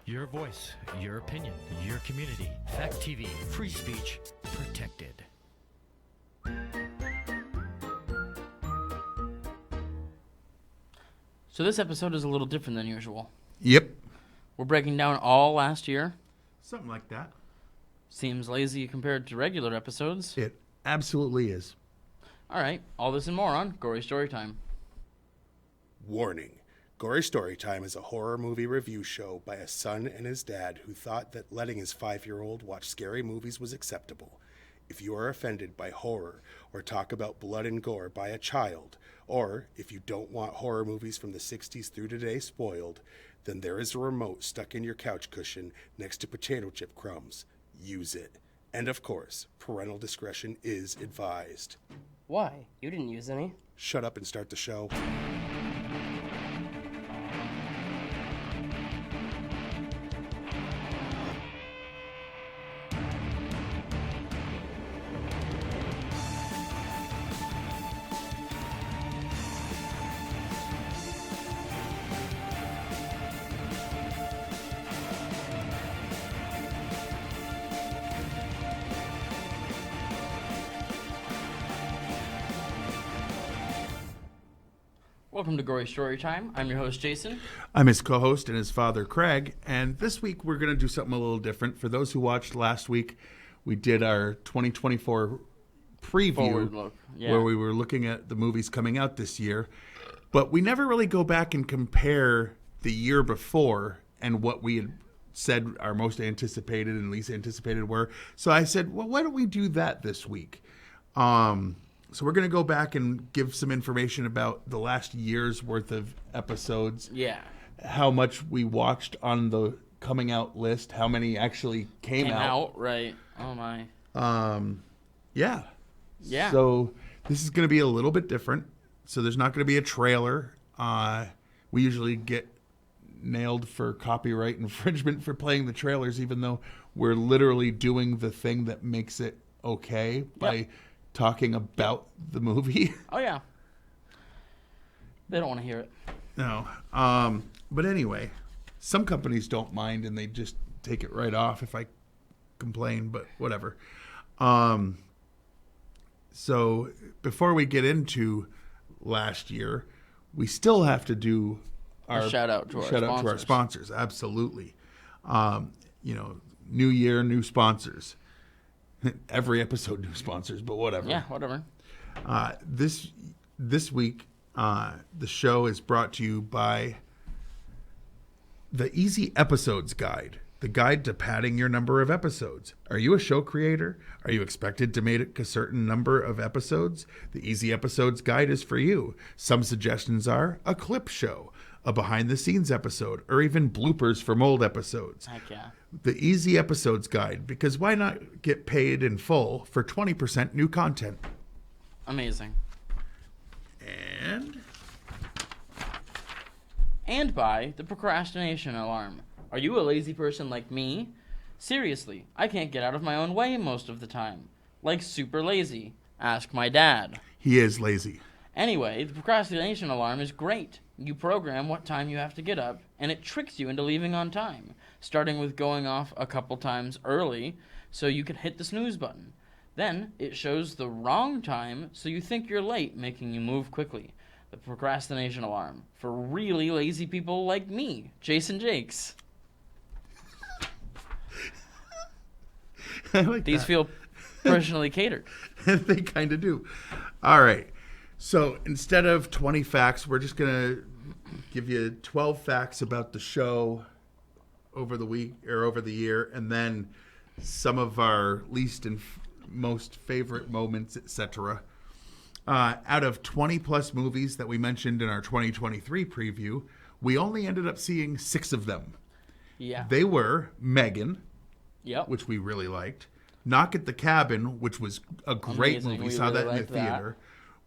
Your voice, your opinion, your community. Fact TV, free speech, protected. So this episode is a little different than usual. Yep. We're breaking down all last year. Something like that. Seems lazy compared to regular episodes. It absolutely is. All right, all this and more on Gory Story Time. Warning. Gory Story Time is a horror movie review show by a son and his dad who thought that letting his 5-year-old watch scary movies was acceptable. If you are offended by horror or talk about blood and gore by a child, or if you don't want horror movies from the 60s through today spoiled, then there is a remote stuck in your couch cushion next to potato chip crumbs. Use it. And of course, parental discretion is advised. Why? You didn't use any. Shut up and start the show. Welcome to Gory Story Time. I'm your host, Jason. I'm his co-host and his father, Craig. And this week we're going to do something a little different. For those who watched last week, we did our 2024 preview Forward look. Yeah. where we were looking at the movies coming out this year. But we never really go back and compare the year before and what we had said our most anticipated and least anticipated were. So I said, well, why don't we do that this week? So we're going to go back and give some information about the last year's worth of episodes. Yeah. How much we watched on the coming out list. How many actually came out. Right. Oh, my. Yeah. Yeah. So this is going to be a little bit different. So there's not going to be a trailer. We usually get nailed for copyright infringement for playing the trailers, even though we're literally doing the thing that makes it okay by talking about the movie. Oh, yeah. They don't want to hear it. No. But anyway, some companies don't mind and they just take it right off if I complain, but whatever. So before we get into last year, we still have to do our shout out to our sponsors. Absolutely. New year, new sponsors. Every episode new sponsors, but whatever. Yeah, whatever. This week, the show is brought to you by the Easy Episodes Guide, the guide to padding your number of episodes. Are you a show creator? Are you expected to make a certain number of episodes? The Easy Episodes Guide is for you. Some suggestions are a clip show, a behind-the-scenes episode, or even bloopers from old episodes. Heck yeah. The Easy Episodes Guide, because why not get paid in full for 20% new content? Amazing. And by the procrastination alarm. Are you a lazy person like me? Seriously, I can't get out of my own way most of the time. Like super lazy. Ask my dad. He is lazy. Anyway, the procrastination alarm is great. You program what time you have to get up, and it tricks you into leaving on time, starting with going off a couple times early so you can hit the snooze button. Then it shows the wrong time so you think you're late, making you move quickly. The procrastination alarm for really lazy people like me, Jason Jakes. I like These that. feel personally catered. They kind of do. All right. So instead of 20 facts, we're just going to give you 12 facts about the show over the week or over the year, and then some of our least and most favorite moments, etc. Out of 20 plus movies that we mentioned in our 2023 preview, we only ended up seeing 6 of them. Yeah. They were Megan, Yep. which we really liked, Knock at the Cabin, which was a great Amazing. movie. We Saw really that in the liked that. theater.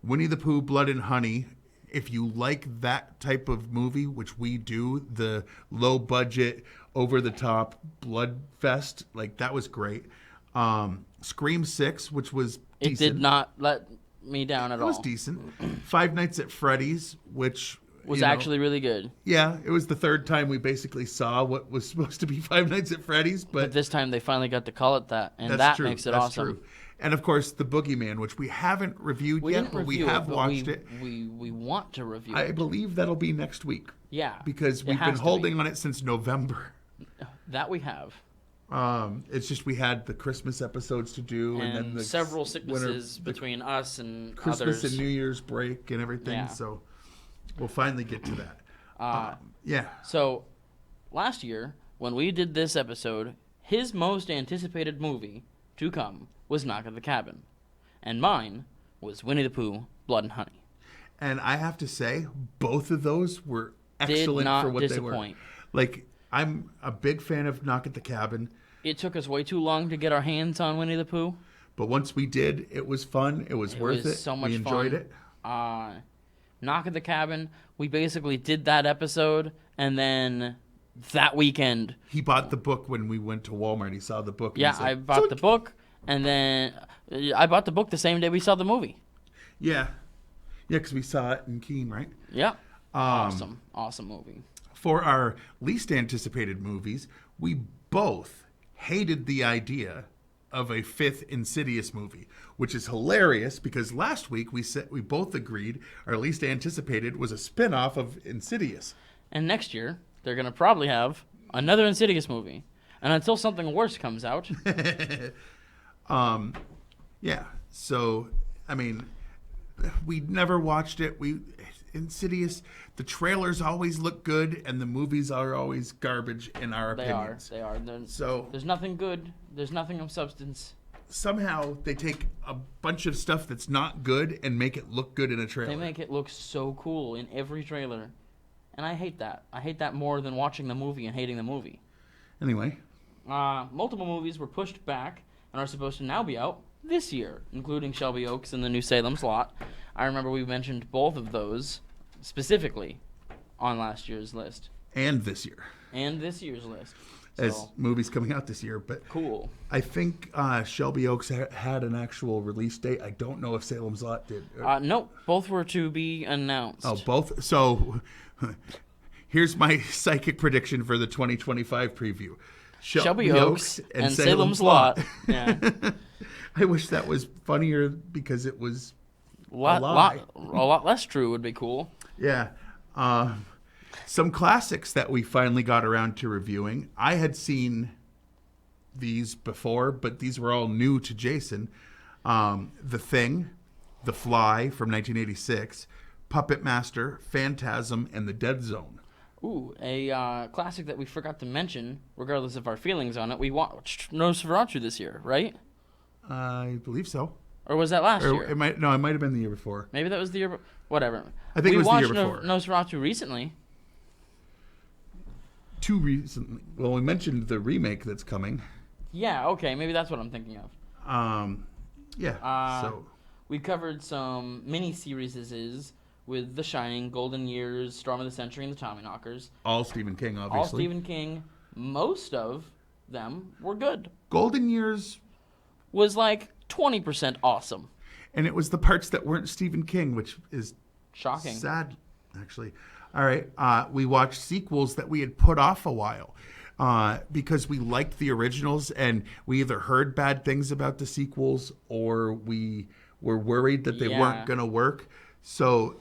Winnie the Pooh, Blood and Honey. If you like that type of movie, which we do, the low budget, over the top blood fest, like that was great. Scream 6, which was decent. It did not let me down at all. It was decent. Five Nights at Freddy's, which was you know, actually really good. Yeah, it was the third time we basically saw what was supposed to be Five Nights at Freddy's, But this time they finally got to call it that, and that's that true. makes it That's awesome. True. And of course, The Boogeyman, which we haven't reviewed We yet, didn't but we review have it, but watched it. We want to review I it. believe that'll be next week Yeah. because it we've has been to holding be. on it since November. That we have. It's just we had the Christmas episodes to do, and then And the several winter- sicknesses the between us and Christmas others. and New Year's break and everything. Yeah. So we'll finally get to that. Yeah. So, last year, when we did this episode, his most anticipated movie to come was Knock at the Cabin. And mine was Winnie the Pooh, Blood and Honey. And I have to say, both of those were excellent not for what disappoint. they were. Like, I'm a big fan of Knock at the Cabin, It took us way too long to get our hands on Winnie the Pooh. but once we did, it was fun. It was worth was it. so much we enjoyed fun. it. Knock at the Cabin, we basically did that episode, and then that weekend, He bought the book when we went to Walmart. He saw the book. And yeah, he's like, I bought the book, and then I bought the book the same day we saw the movie. Yeah. Yeah, because we saw it in Keene, right? Yeah. Awesome movie. For our least anticipated movies, we both hated the idea of a fifth Insidious movie, which is hilarious because last week we both agreed our least anticipated was a spin-off of Insidious. And next year, they're going to probably have another Insidious movie. And until something worse comes out, Yeah. So, I mean, we never watched it. Insidious, the trailers always look good and the movies are always garbage in our opinions. they are. So There's nothing good. There's nothing of substance. somehow they take a bunch of stuff that's not good and make it look good in a trailer. They make it look so cool in every trailer. And I hate that. I hate that more than watching the movie and hating the movie. Anyway, Multiple movies were pushed back and are supposed to now be out this year, including Shelby Oaks and the New Salem Slot. I remember we mentioned both of those specifically on last year's list and this year, and this year's list. as So, movies coming out this year. But cool. I think Shelby Oaks had an actual release date. I don't know if Salem's Lot did. Nope, both were to be announced. Oh, both. So here's my psychic prediction for the 2025 preview. Shelby Oaks and Salem's Lot. Yeah. I wish that was funnier because it was A lot less true would be cool. yeah. Some classics that we finally got around to reviewing. I had seen these before, but these were all new to Jason. The Thing, The Fly from 1986, Puppet Master, Phantasm, and The Dead Zone. Ooh, a classic that we forgot to mention, regardless of our feelings on it. We watched Nosferatu this year, right? I believe so. Or was that last Or year? it might have been the year before. Maybe that was the year. Whatever. I think it was the year We before. watched Nosferatu recently. Too recently. Well, we mentioned the remake that's coming. Yeah. Okay. Maybe that's what I'm thinking of. Yeah. So We covered some mini series with The Shining, Golden Years, Storm of the Century, and the Tommyknockers. all Stephen King, obviously. All Stephen King. Most of them were good. Golden Years, Was like 20% awesome. and it was the parts that weren't Stephen King, which is Shocking. sad, actually. All right. We watched sequels that we had put off a while because we liked the originals, and we either heard bad things about the sequels or we were worried that they Yeah. weren't going to work. So,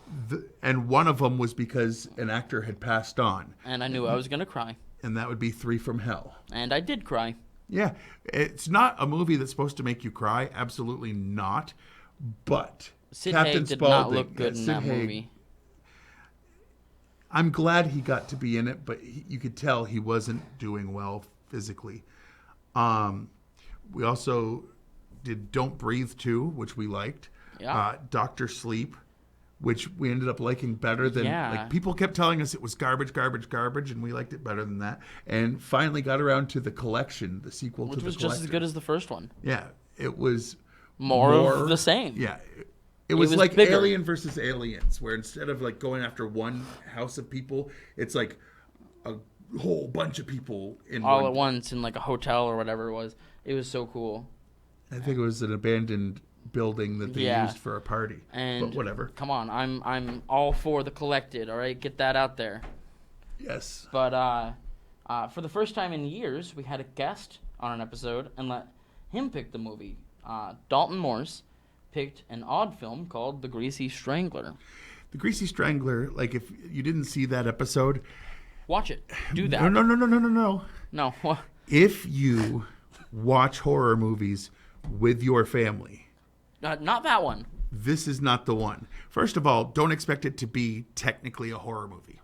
and one of them was because an actor had passed on, And I knew I was going to cry. and that would be 3 from Hell. And I did cry. Yeah, it's not a movie that's supposed to make you cry. Absolutely not. But Sid Captain Haig did not Spaulding, look good in Sid that Haig, movie. I'm glad he got to be in it, but you could tell he wasn't doing well physically. We also did Don't Breathe 2, which we liked. Yeah. Doctor Sleep, which we ended up liking better than... Yeah. Like, people kept telling us it was garbage, and we liked it better than that. And finally got around to The Collection, the sequel Which to The was Collector. just as good as the first one. Yeah, it was... More of the same. Yeah. It was was like bigger. Alien versus Aliens, where instead of like going after one house of people, it's like a whole bunch of people in All one. at once in like a hotel or whatever it was. It was so cool. I think it was an abandoned building that they Yeah. used for a party. And but whatever. Come on, I'm all for the collected. All right, get that out there. Yes. But for the first time in years, we had a guest on an episode and let him pick the movie. Dalton Morse picked an odd film called The Greasy Strangler. The Greasy Strangler, like if you didn't see that episode, Watch it. Do that. No. No. What? If you watch horror movies with your family, Not that one. this is not the one. First of all, don't expect it to be technically a horror movie.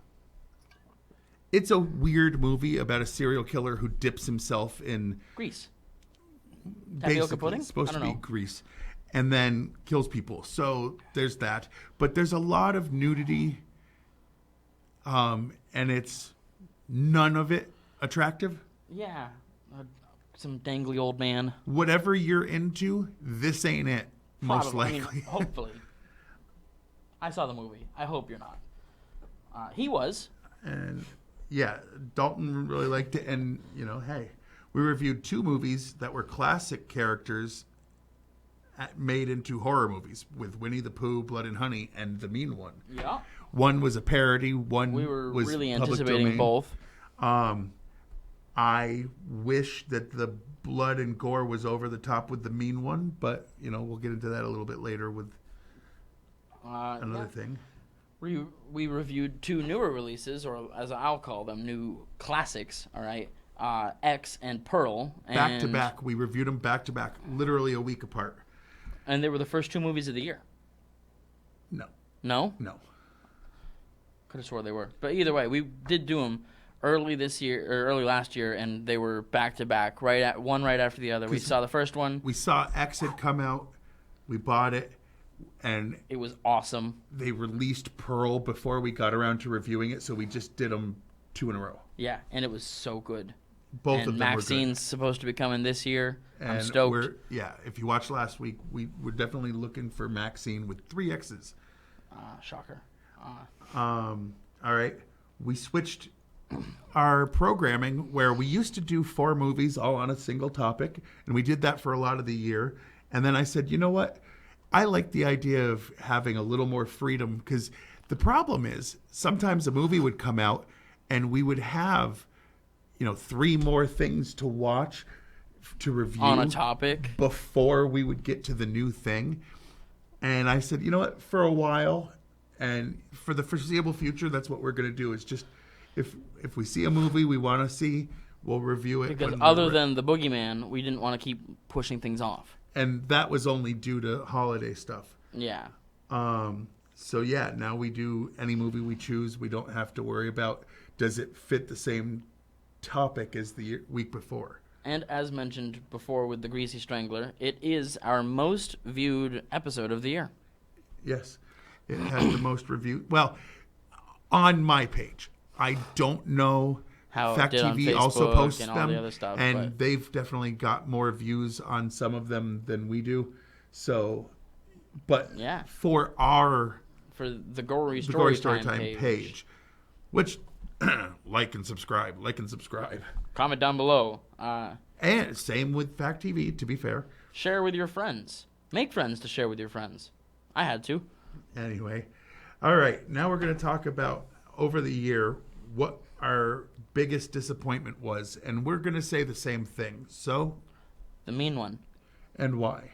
It's a weird movie about a serial killer who dips himself in Grease. Tapioca basically pudding? it's supposed I to don't be know. grease, and then kills people. So there's that. But there's a lot of nudity, and it's none of it attractive. Yeah. Some dangly old man. Whatever you're into, this ain't it. Most Probably. likely. Hopefully. I saw the movie. I hope you're not. He was. And yeah, Dalton really liked it. And, hey, we reviewed 2 movies that were classic characters made into horror movies with Winnie the Pooh, Blood and Honey, and The Mean One. Yeah. One was a parody. One We were was really public anticipating domain. both. I wish that the blood and gore was over the top with The Mean One, but, we'll get into that a little bit later with another thing. We reviewed 2 newer releases, or as I'll call them, new classics, all right? X and Pearl. Back to back. We reviewed them back to back, literally a week apart. And they were the first 2 movies of the year. No. No? No. Could have swore they were. But either way, we did do them early last year, and they were back to back, right after the other. We saw the first one. We saw X had come out. We bought it. And It was awesome. they released Pearl before we got around to reviewing it, so we just did them 2 in a row. Yeah, and it was so good. Both and of them Maxine's supposed to be coming this year. were good. I'm And stoked. if you watched last week, we're definitely looking for Maxine with 3 X's. Shocker. All right. We switched our programming where we used to do 4 movies all on a single topic, and we did that for a lot of the year. And then I said, you know what? I like the idea of having a little more freedom, because the problem is sometimes a movie would come out and we would have, 3 more things to watch, to review On a topic. before we would get to the new thing. And I said, you know what? For a while and for the foreseeable future, that's what we're going to do. Is just if we see a movie we want to see, we'll review it. Because when other we're- than The Boogeyman, we didn't want to keep pushing things off. and that was only due to holiday stuff. Yeah. So yeah, now we do any movie we choose. We don't have to worry about does it fit the same topic as the week before. And as mentioned before with The Greasy Strangler, it is our most viewed episode of the year. Yes, it has the most reviews. Well, on my page, I don't know. How it Fact did on TV also Facebook posts and all them, the other stuff, and but- they've definitely got more views on some of them than we do. So, but Yeah. for our For the Gory the Story, Gory Story Time Time page, which like and subscribe. Comment down below. And same with Fact TV, to be fair. Share with your friends. Make friends to share with your friends. I had to. Anyway, all right. Now we're going to talk about over the year what our biggest disappointment was, and we're going to say the same thing. So, The Mean One. and why?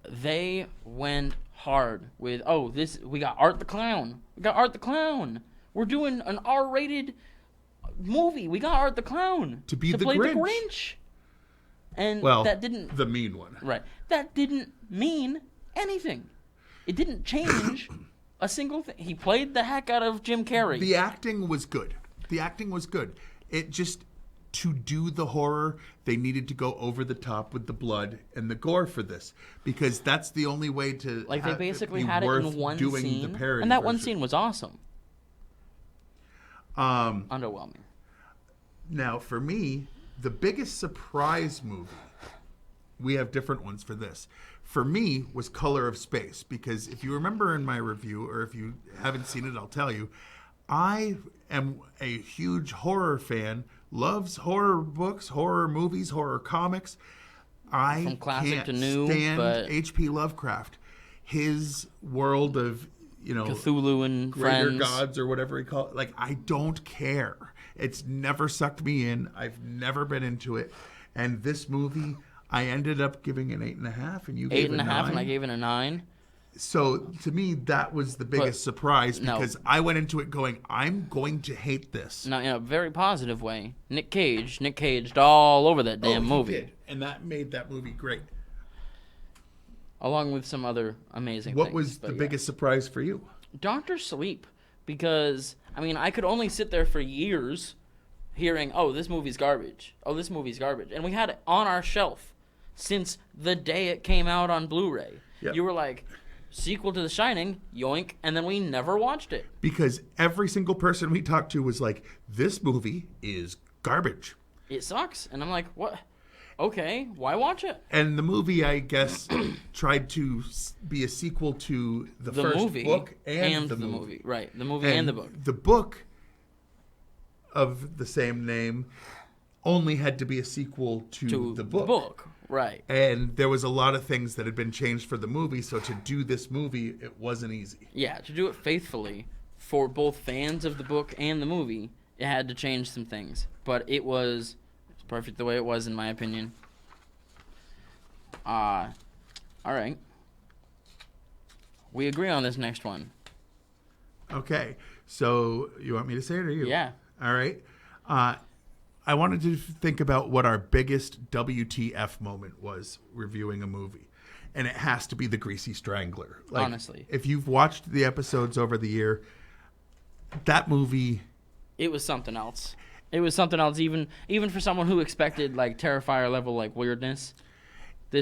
They went hard with, we got Art the Clown. We're doing an R-rated movie. We got Art the Clown To be the play Grinch. the Grinch. And Well, that didn't the mean one. right. That didn't mean anything. It didn't change a single thing. He played the heck out of Jim Carrey. The acting was good. It just, to do the horror, they needed to go over the top with the blood and the gore for this, because that's the only way to Like, they have basically be had it worth in one doing scene. the parody And that one version. scene was awesome. Underwhelming. Now, for me, the biggest surprise movie, we have different ones for this, for me was Color of Space, because if you remember in my review, or if you haven't seen it, I'll tell you, I am a huge horror fan, loves horror books, horror movies, horror comics. I From classic can't to new, stand but- H.P. Lovecraft. His world of, Cthulhu and greater friends. gods or whatever he called it. Like, I don't care. It's never sucked me in. I've never been into it. And this movie, I ended up giving an 8.5, and you gave it a 8.5, 9. and I gave it a 9. So to me, that was the biggest surprise no. because I went into it going, I'm going to hate this. Now, in a very positive way, Nick Caged all over that damn he movie. did. And that made that movie great. Along with some other amazing What things. was the biggest surprise for you? Dr. Sleep, because, I mean, I could only sit there for years hearing, oh, this movie's garbage. Oh, this movie's garbage. And we had it on our shelf since the day it came out on Blu-ray. Yep. You were like, sequel to The Shining, yoink, and then we never watched it. Because every single person we talked to was like, this movie is garbage. It sucks. And I'm like, what? Okay, why watch it? And the movie, I guess, tried to be a sequel to the first movie book and the movie. movie. Right, the movie and the book. The book of the same name only had to be a sequel to the book. Right. And there was a lot of things that had been changed for the movie, so to do this movie, it wasn't easy. Yeah, to do it faithfully for both fans of the book and the movie, it had to change some things. But it was perfect the way it was, in my opinion. All right. We agree on this next one. Okay, so you want me to say it or you? Yeah. All right. I wanted to think about what our biggest WTF moment was reviewing a movie. And it has to be The Greasy Strangler. Like, honestly. If you've watched the episodes over the year, that movie... It was something else. It was something else, even for someone who expected, like, Terrifier level, like, weirdness.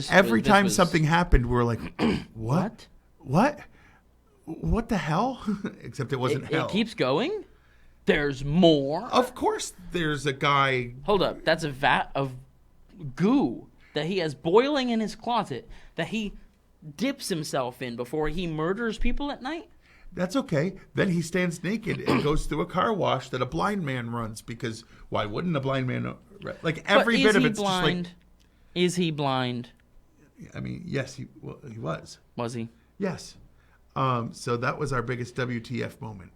Every time was... something happened, we were like, what? What the hell? Except it wasn't hell. It keeps going? There's more? Of course there's a guy... Hold up. That's a vat of goo that he has boiling in his closet that he dips himself in before he murders people at night? That's okay. Then he stands naked and goes through a car wash that a blind man runs because why wouldn't a blind man... Like every bit of it's blind? just like... Is he blind? I mean, yes, he was. Was he? Yes. So that was our biggest WTF moment.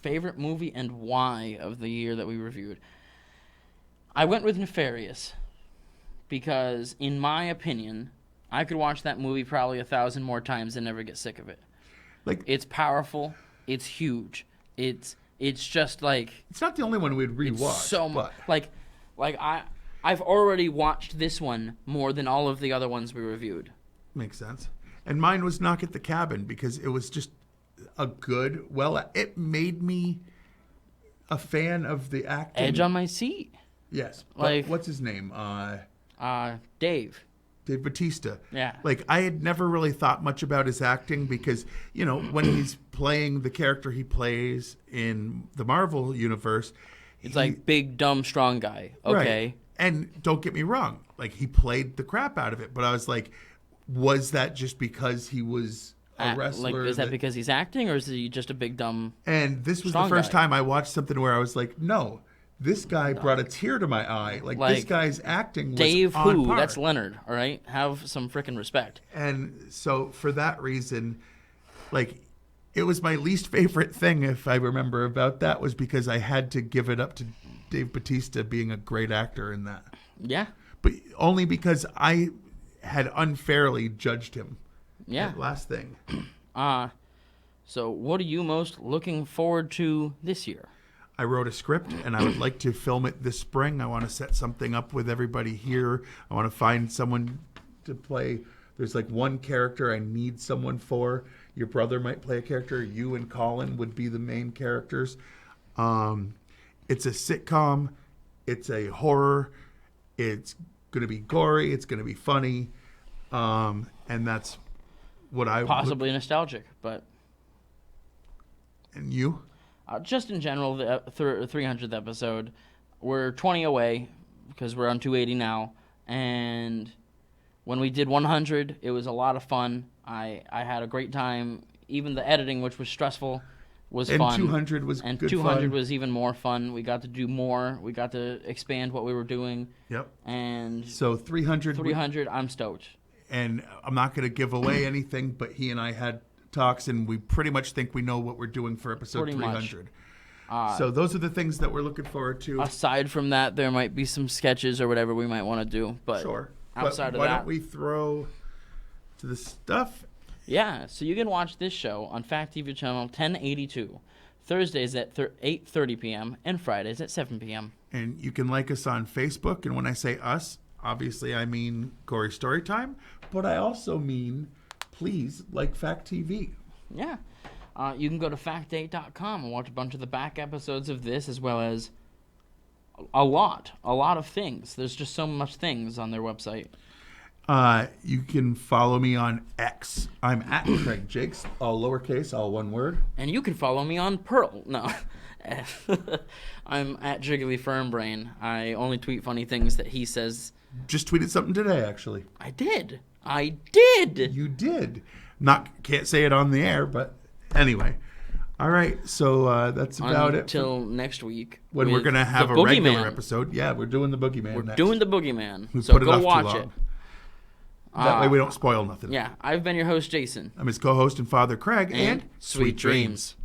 Favorite movie and why of the year that we reviewed? I went with Nefarious because, in my opinion, I could watch that movie probably 1,000 more times and never get sick of it. Like, it's powerful. It's huge. It's just like... It's not the only one we'd rewatch. So much. Like I've already watched this one more than all of the other ones we reviewed. Makes sense. And mine was Knock at the Cabin because it was just a good... Well, it made me a fan of the acting. Edge on my seat. Yes. Like... What's his name? Dave. Dave Bautista. Yeah. Like, I had never really thought much about his acting because, when he's playing the character he plays in the Marvel universe... It's like big, dumb, strong guy. Okay. Right. And don't get me wrong. Like, he played the crap out of it. But I was like, was that just because he was a wrestler? Like, is that because he's acting or is he just a big, dumb... And this was the first time I watched something where I was like, no... This guy brought a tear to my eye. Like this guy's acting was Dave on who? par. That's Leonard, all right? Have some freaking respect. And so for that reason, like, it was my least favorite thing, if I remember, about that was because I had to give it up to Dave Bautista being a great actor in that. Yeah. But only because I had unfairly judged him. Yeah. That last thing. So what are you most looking forward to this year? I wrote a script, and I would like to film it this spring. I want to set something up with everybody here. I want to find someone to play. There's like one character I need someone for. Your brother might play a character. You and Colin would be the main characters. It's a sitcom. It's a horror. It's going to be gory. It's going to be funny. And that's what I... Possibly nostalgic, but... And you? Just in general, the 300th episode, we're 20 away because we're on 280 now. And when we did 100, it was a lot of fun. I had a great time. Even the editing, which was stressful, was and fun. 200 was And good 200 fun. was even more fun. We got to do more. We got to expand what we were doing. Yep. And So 300. 300, I'm stoked. And I'm not going to give away anything, but he and I had talks, and we pretty much think we know what we're doing for episode Pretty much. 300. So those are the things that we're looking forward to. Aside from that, there might be some sketches or whatever we might want to do. But Sure. outside But of why that, don't we throw to the stuff? yeah. So you can watch this show on Fact TV channel 1082, Thursdays at 8:30 p.m. and Fridays at 7 p.m. And you can like us on Facebook. And when I say us, obviously I mean Gory Story Time, but I also mean please like Fact TV. Yeah. You can go to fact8.com and watch a bunch of the back episodes of this, as well as a lot of things. There's just so much things on their website. You can follow me on X. I'm at Craig Jakes, all lowercase, all one word. And you can follow me on Pearl. No. I'm at Jiggly Firmbrain. I only tweet funny things that he says. Just tweeted something today, actually. I did. You did. Can't say it on the air, but anyway. All right, so that's about it. Until next week. When we're going to have a regular episode. Yeah, we're doing the Boogeyman We're next. doing the Boogeyman. We So put it go off too watch long. it. That way we don't spoil nothing. Yeah, I've been your host, Jason. I'm his co-host and father, Craig, and Sweet dreams.